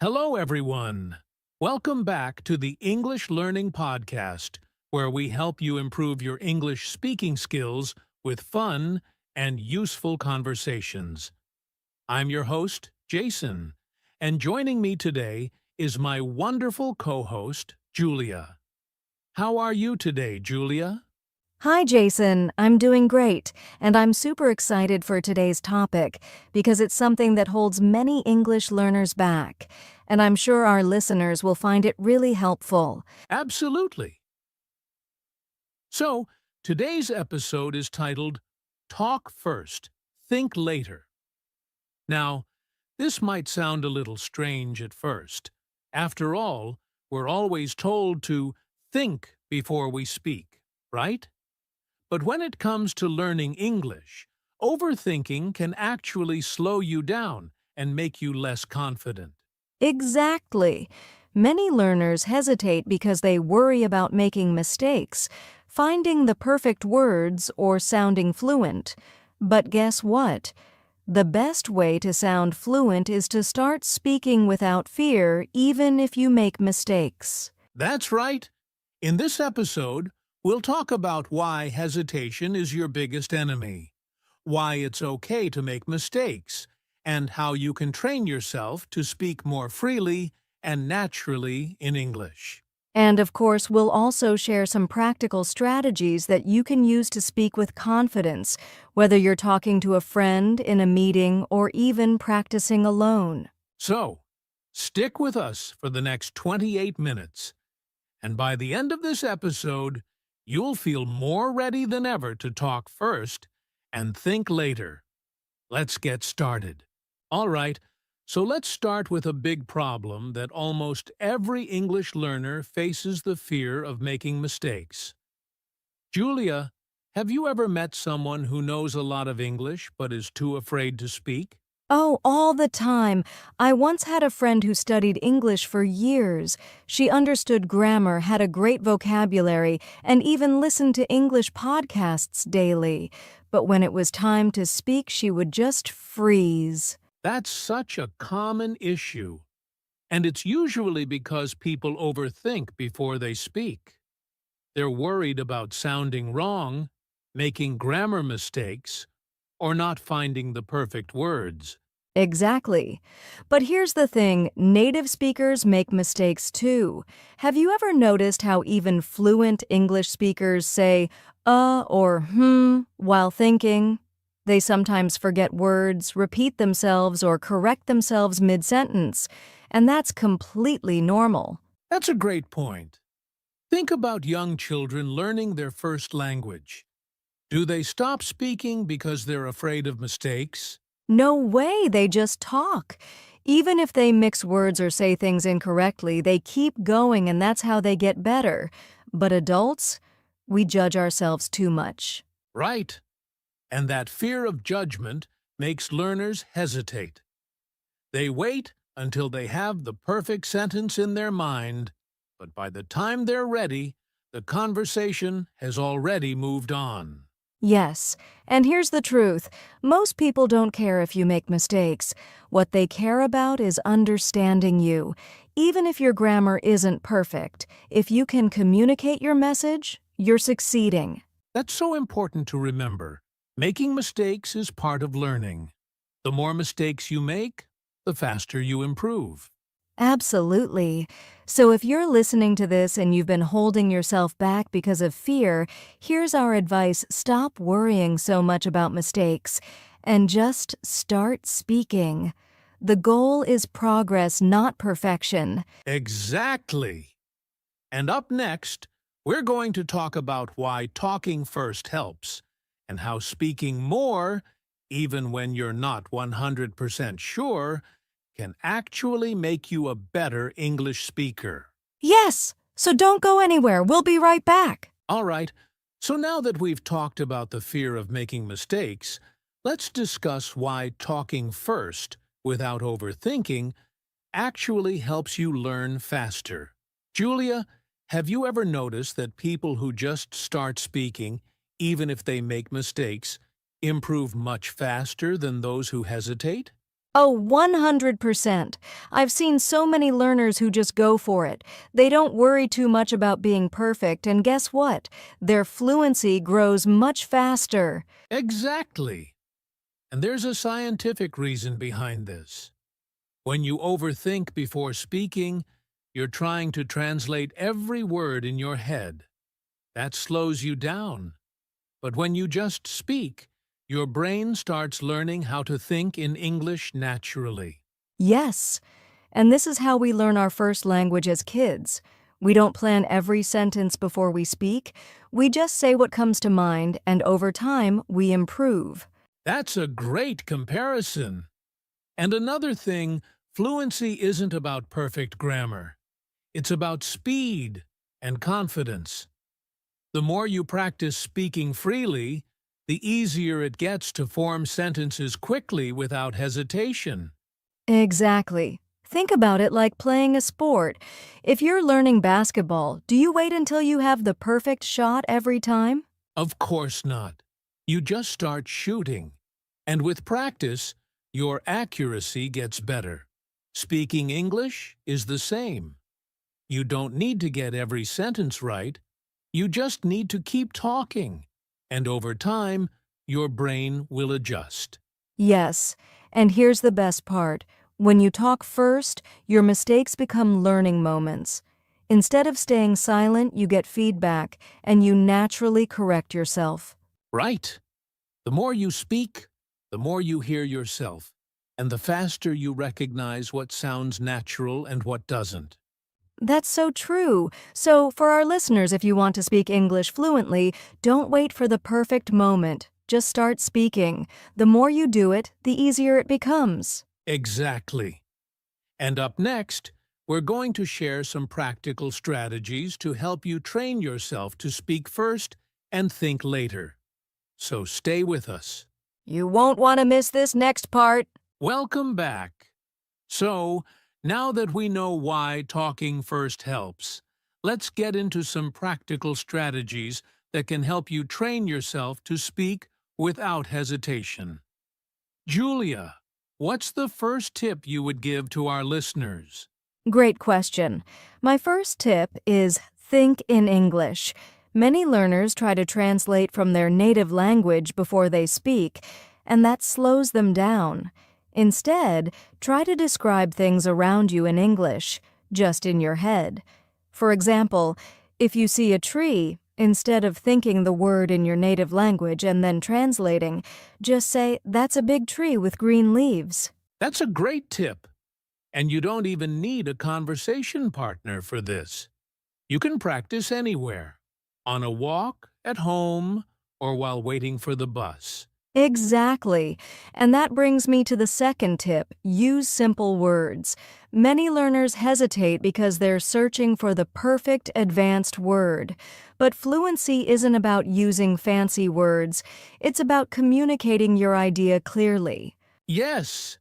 Hello, everyone. Welcome back to the English Learning Podcast, where we help you improve your English speaking skills with fun and useful conversations. I'm your host, Jason, and joining me today is my wonderful co-host, Julia. How are you today, Julia? Hi, Jason. I'm doing great, and I'm super excited for today's topic because it's something that holds many English learners back, and I'm sure our listeners will find it really helpful. Absolutely. So, today's episode is titled Talk First, Think Later. Now, this might sound a little strange at first. After all, we're always told to think before we speak, right? But when it comes to learning English, overthinking can actually slow you down and make you less confident. Exactly. Many learners hesitate because they worry about making mistakes, finding the perfect words, or sounding fluent. But guess what? The best way to sound fluent is to start speaking without fear, even if you make mistakes. That's right. In this episode, we'll talk about why hesitation is your biggest enemy, why it's okay to make mistakes, and how you can train yourself to speak more freely and naturally in English. And of course, we'll also share some practical strategies that you can use to speak with confidence, whether you're talking to a friend, in a meeting, or even practicing alone. So, stick with us for the next 28 minutes, and by the end of this episode, you'll feel more ready than ever to talk first and think later. Let's get started. All right, so let's start with a big problem that almost every English learner faces: the fear of making mistakes. Julia, have you ever met someone who knows a lot of English but is too afraid to speak? Oh, all the time. I once had a friend who studied English for years. She understood grammar, had a great vocabulary, and even listened to English podcasts daily. But when it was time to speak, she would just freeze. That's such a common issue, and it's usually because people overthink before they speak. They're worried about sounding wrong, making grammar mistakes, or not finding the perfect words. Exactly. But here's the thing, native speakers make mistakes too. Have you ever noticed how even fluent English speakers say or while thinking? They sometimes forget words, repeat themselves, or correct themselves mid-sentence, and that's completely normal. That's a great point. Think about young children learning their first language. Do they stop speaking because they're afraid of mistakes? No way, they just talk. Even if they mix words or say things incorrectly, they keep going and that's how they get better. But adults, we judge ourselves too much. Right. And that fear of judgment makes learners hesitate. They wait until they have the perfect sentence in their mind, but by the time they're ready, the conversation has already moved on. Yes, and here's the truth. Most people don't care if you make mistakes. What they care about is understanding you. Even if your grammar isn't perfect, if you can communicate your message, you're succeeding. That's so important to remember. Making mistakes is part of learning. The more mistakes you make, the faster you improve. Absolutely. So if you're listening to this and you've been holding yourself back because of fear, here's our advice: stop worrying so much about mistakes and just start speaking. The goal is progress, not perfection. Exactly. And up next, we're going to talk about why talking first helps, and how speaking more, even when you're not 100% sure, can actually make you a better English speaker. Yes, so don't go anywhere. We'll be right back. All right, so now that we've talked about the fear of making mistakes, let's discuss why talking first, without overthinking, actually helps you learn faster. Julia, have you ever noticed that people who just start speaking, even if they make mistakes, improve much faster than those who hesitate? Oh, 100%. I've seen so many learners who just go for it. They don't worry too much about being perfect, and guess what? Their fluency grows much faster. Exactly. And there's a scientific reason behind this. When you overthink before speaking, you're trying to translate every word in your head. That slows you down. But when you just speak, your brain starts learning how to think in English naturally. Yes, and this is how we learn our first language as kids. We don't plan every sentence before we speak. We just say what comes to mind, and over time, we improve. That's a great comparison. And another thing, fluency isn't about perfect grammar. It's about speed and confidence. The more you practice speaking freely, the easier it gets to form sentences quickly without hesitation. Exactly. Think about it like playing a sport. If you're learning basketball, do you wait until you have the perfect shot every time? Of course not. You just start shooting. And with practice, your accuracy gets better. Speaking English is the same. You don't need to get every sentence right. You just need to keep talking. And over time, your brain will adjust. Yes, and here's the best part. When you talk first, your mistakes become learning moments. Instead of staying silent, you get feedback, and you naturally correct yourself. Right. The more you speak, the more you hear yourself, and the faster you recognize what sounds natural and what doesn't. That's so true. So, for our listeners, if you want to speak English fluently, don't wait for the perfect moment. Just start speaking. The more you do it, the easier it becomes. Exactly. And up next, we're going to share some practical strategies to help you train yourself to speak first and think later. So stay with us. You won't want to miss this next part. Welcome back. So, now that we know why talking first helps, let's get into some practical strategies that can help you train yourself to speak without hesitation. Julia, what's the first tip you would give to our listeners? Great question. My first tip is think in English. Many learners try to translate from their native language before they speak, and that slows them down. Instead, try to describe things around you in English, just in your head. For example, if you see a tree, instead of thinking the word in your native language and then translating, just say, "That's a big tree with green leaves." That's a great tip. And you don't even need a conversation partner for this. You can practice anywhere, on a walk, at home, or while waiting for the bus. Exactly. And that brings me to the second tip, use simple words. Many learners hesitate because they're searching for the perfect advanced word. But fluency isn't about using fancy words. It's about communicating your idea clearly. Yes,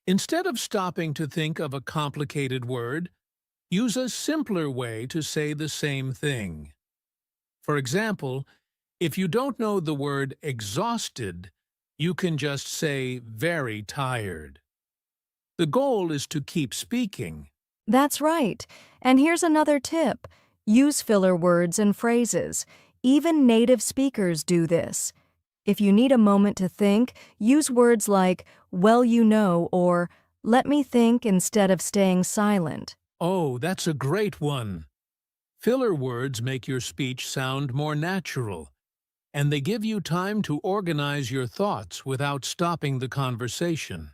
instead of stopping to think of a complicated word, use a simpler way to say the same thing. For example, if you don't know the word exhausted, you can just say very tired. The goal is to keep speaking. That's right. And here's another tip. Use filler words and phrases. Even native speakers do this. If you need a moment to think, use words like, "well, you know," or "let me think," instead of staying silent. Oh, that's a great one. Filler words make your speech sound more natural, and they give you time to organize your thoughts without stopping the conversation.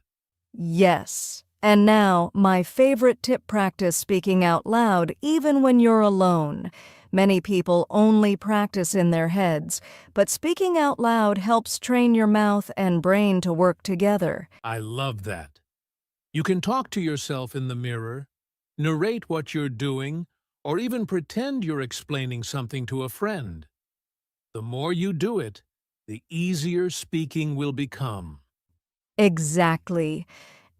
Yes. And now, my favorite tip, practice speaking out loud even when you're alone. Many people only practice in their heads, but speaking out loud helps train your mouth and brain to work together. I love that. You can talk to yourself in the mirror, narrate what you're doing, or even pretend you're explaining something to a friend. The more you do it, the easier speaking will become. Exactly.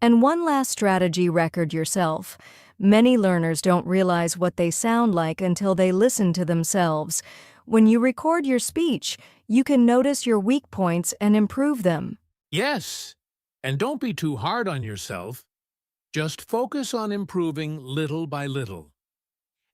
And one last strategy, record yourself. Many learners don't realize what they sound like until they listen to themselves. When you record your speech, you can notice your weak points and improve them. Yes, And don't be too hard on yourself. Just focus on improving little by little.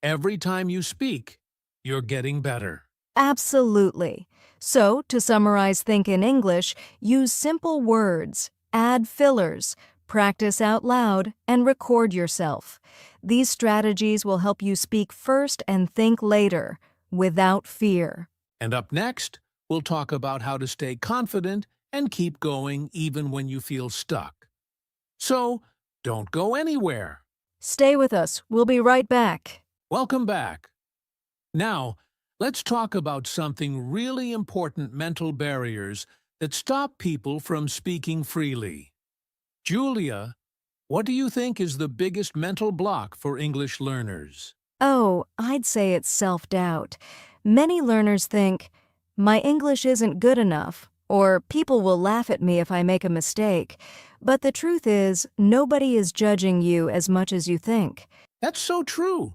Every time you speak, you're getting better. Absolutely. So, to summarize Think in English, use simple words, add fillers, practice out loud, and record yourself. These strategies will help you speak first and think later, without fear. And up next, we'll talk about how to stay confident and keep going even when you feel stuck. So, don't go anywhere. Stay with us. We'll be right back. Welcome back. Now, let's talk about something really important: mental barriers that stop people from speaking freely. Julia, what do you think is the biggest mental block for English learners? Oh, I'd say it's self-doubt. Many learners think, my English isn't good enough, or people will laugh at me if I make a mistake. But the truth is, nobody is judging you as much as you think. That's so true.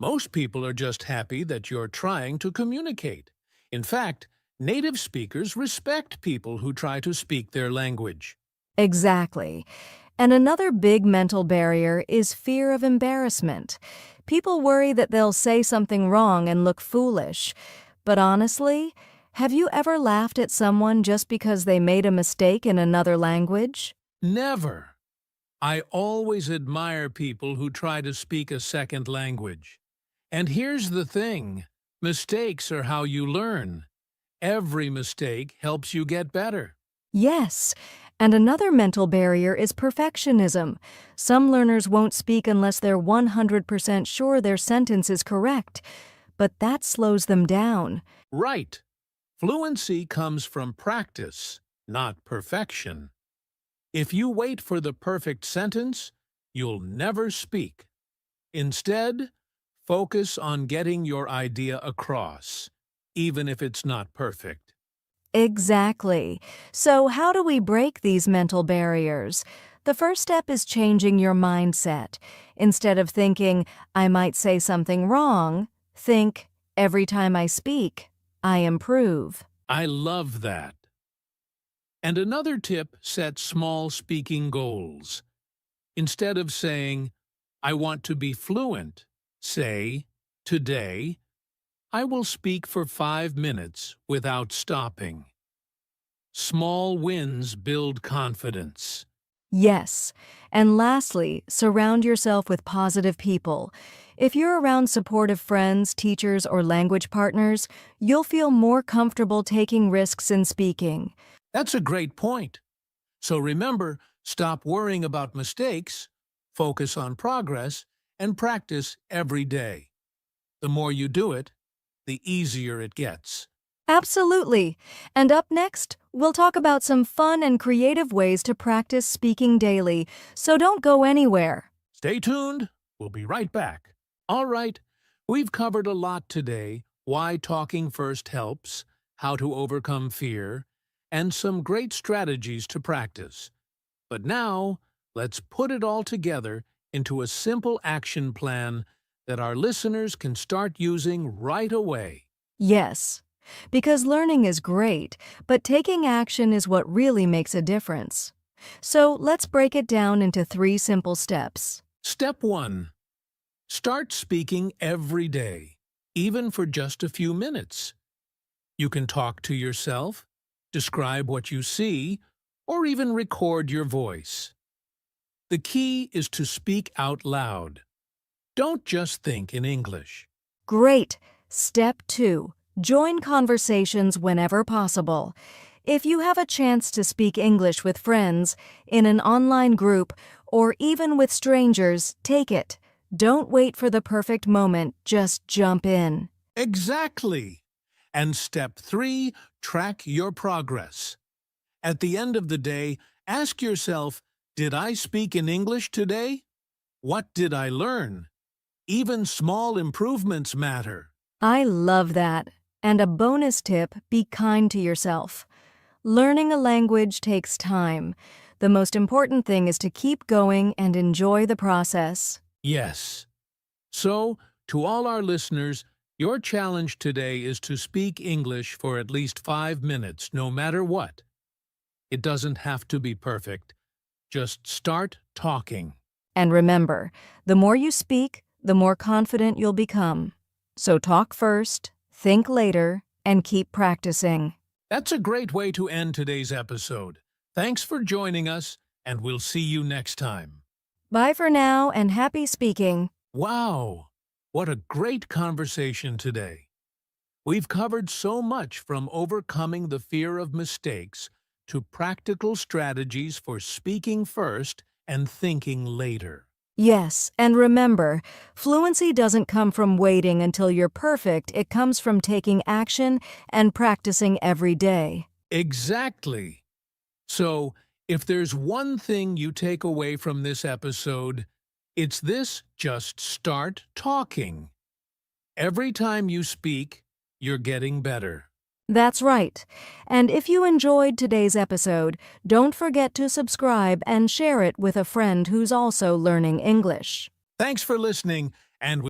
Most people are just happy that you're trying to communicate. In fact, native speakers respect people who try to speak their language. Exactly. And another big mental barrier is fear of embarrassment. People worry that they'll say something wrong and look foolish. But honestly, have you ever laughed at someone just because they made a mistake in another language? Never. I always admire people who try to speak a second language. And here's the thing: mistakes are how you learn. Every mistake helps you get better. Yes. And another mental barrier is perfectionism. Some learners won't speak unless they're 100% sure their sentence is correct. But that slows them down. Right. Fluency comes from practice, not perfection. If you wait for the perfect sentence, you'll never speak. Instead, focus on getting your idea across, even if it's not perfect. Exactly. So how do we break these mental barriers? The first step is changing your mindset. Instead of thinking, I might say something wrong, think, every time I speak, I improve. I love that. And another tip: set small speaking goals. Instead of saying, I want to be fluent, say, today, I will speak for 5 minutes without stopping. Small wins build confidence. Yes. And lastly, surround yourself with positive people. If you're around supportive friends, teachers, or language partners, you'll feel more comfortable taking risks in speaking. That's a great point. So remember, stop worrying about mistakes, focus on progress, and practice every day. The more you do it, the easier it gets. Absolutely. And up next, we'll talk about some fun and creative ways to practice speaking daily, so don't go anywhere. Stay tuned. We'll be right back. All right, we've covered a lot today: why talking first helps, how to overcome fear, and some great strategies to practice. But now, let's put it all together into a simple action plan that our listeners can start using right away. Yes, because learning is great, but taking action is what really makes a difference. So let's break it down into 3 simple steps. Step 1. Start speaking every day, even for just a few minutes. You can talk to yourself, describe what you see, or even record your voice. The key is to speak out loud. Don't just think in English. Great. Step 2. Join conversations whenever possible. If you have a chance to speak English with friends, in an online group, or even with strangers, take it. Don't wait for the perfect moment, just jump in. Exactly. And step 3, track your progress. At the end of the day, ask yourself, did I speak in English today? What did I learn? Even small improvements matter. I love that. And a bonus tip, be kind to yourself. Learning a language takes time. The most important thing is to keep going and enjoy the process. Yes. So, to all our listeners, your challenge today is to speak English for at least 5 minutes, no matter what. It doesn't have to be perfect. Just start talking. And remember, the more you speak, the more confident you'll become. So talk first, think later, and keep practicing. That's a great way to end today's episode. Thanks for joining us, and we'll see you next time. Bye for now, and happy speaking. Wow, what a great conversation today. We've covered so much from overcoming the fear of mistakes to practical strategies for speaking first and thinking later. Yes, and remember, fluency doesn't come from waiting until you're perfect. It comes from taking action and practicing every day. Exactly. So, if there's one thing you take away from this episode, it's this: just start talking. Every time you speak, you're getting better. That's right. And if you enjoyed today's episode, don't forget to subscribe and share it with a friend who's also learning English. Thanks for listening, and